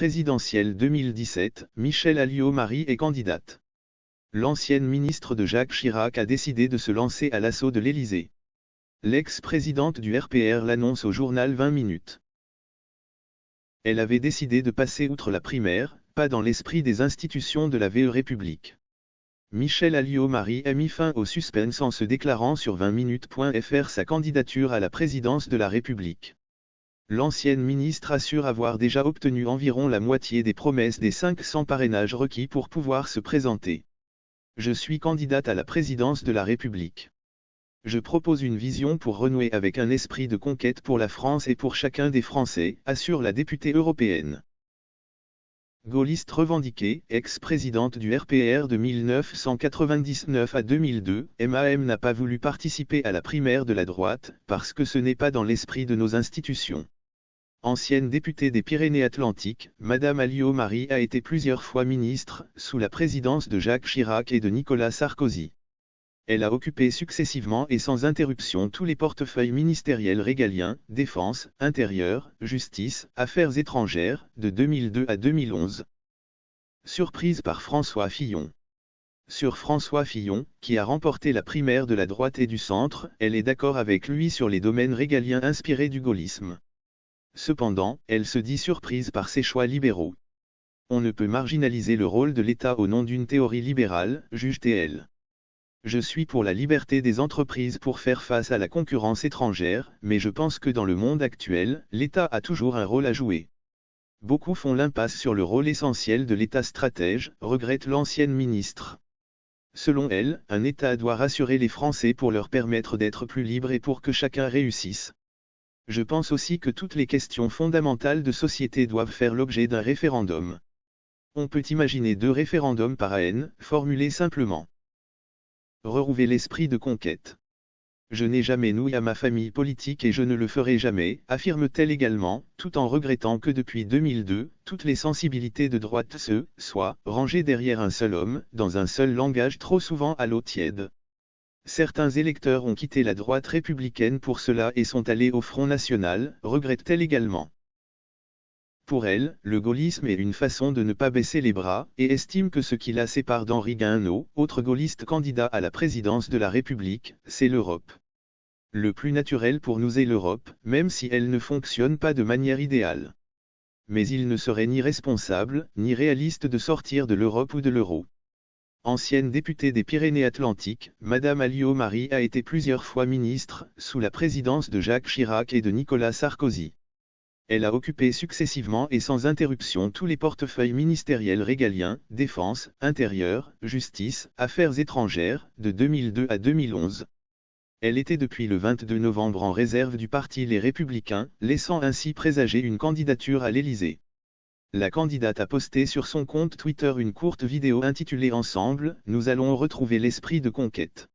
présidentielle 2017, Michèle Alliot-Marie est candidate. L'ancienne ministre de Jacques Chirac a décidé de se lancer à l'assaut de l'Élysée. L'ex-présidente du RPR l'annonce au journal 20 minutes. Elle avait décidé de passer outre la primaire, pas dans l'esprit des institutions de la VE République. Michèle Alliot-Marie a mis fin au suspense en se déclarant sur 20minutes.fr sa candidature à la présidence de la République. L'ancienne ministre assure avoir déjà obtenu environ la moitié des promesses des 500 parrainages requis pour pouvoir se présenter. Je suis candidate à la présidence de la République. Je propose une vision pour renouer avec un esprit de conquête pour la France et pour chacun des Français, assure la députée européenne. Gaulliste revendiquée, ex-présidente du RPR de 1999 à 2002, MAM n'a pas voulu participer à la primaire de la droite, parce que ce n'est pas dans l'esprit de nos institutions. Ancienne députée des Pyrénées-Atlantiques, Madame Alliot-Marie a été plusieurs fois ministre, sous la présidence de Jacques Chirac et de Nicolas Sarkozy. Elle a occupé successivement et sans interruption tous les portefeuilles ministériels régaliens, défense, intérieur, justice, affaires étrangères, de 2002 à 2011. Surprise par François Fillon. Sur François Fillon, qui a remporté la primaire de la droite et du centre, elle est d'accord avec lui sur les domaines régaliens inspirés du gaullisme. Cependant, elle se dit surprise par ses choix libéraux. On ne peut marginaliser le rôle de l'État au nom d'une théorie libérale, juge-t-elle. Je suis pour la liberté des entreprises pour faire face à la concurrence étrangère, mais je pense que dans le monde actuel, l'État a toujours un rôle à jouer. Beaucoup font l'impasse sur le rôle essentiel de l'État stratège, regrette l'ancienne ministre. Selon elle, un État doit rassurer les Français pour leur permettre d'être plus libres et pour que chacun réussisse. Je pense aussi que toutes les questions fondamentales de société doivent faire l'objet d'un référendum. On peut imaginer 2 référendums par an, formulés simplement. Rerouver l'esprit de conquête. Je n'ai jamais noui à ma famille politique et je ne le ferai jamais, affirme-t-elle également, tout en regrettant que depuis 2002, toutes les sensibilités de droite soient rangées derrière un seul homme, dans un seul langage trop souvent à l'eau tiède. Certains électeurs ont quitté la droite républicaine pour cela et sont allés au Front National, regrette-t-elle également. Pour elle, le gaullisme est une façon de ne pas baisser les bras, et estime que ce qui la sépare d'Henri Guéhenno, autre gaulliste candidat à la présidence de la République, c'est l'Europe. Le plus naturel pour nous est l'Europe, même si elle ne fonctionne pas de manière idéale. Mais il ne serait ni responsable, ni réaliste de sortir de l'Europe ou de l'euro. Ancienne députée des Pyrénées-Atlantiques, Madame Alliot-Marie a été plusieurs fois ministre, sous la présidence de Jacques Chirac et de Nicolas Sarkozy. Elle a occupé successivement et sans interruption tous les portefeuilles ministériels régaliens, défense, intérieur, justice, affaires étrangères, de 2002 à 2011. Elle était depuis le 22 novembre en réserve du parti Les Républicains, laissant ainsi présager une candidature à l'Élysée. La candidate a posté sur son compte Twitter une courte vidéo intitulée Ensemble, nous allons retrouver l'esprit de conquête.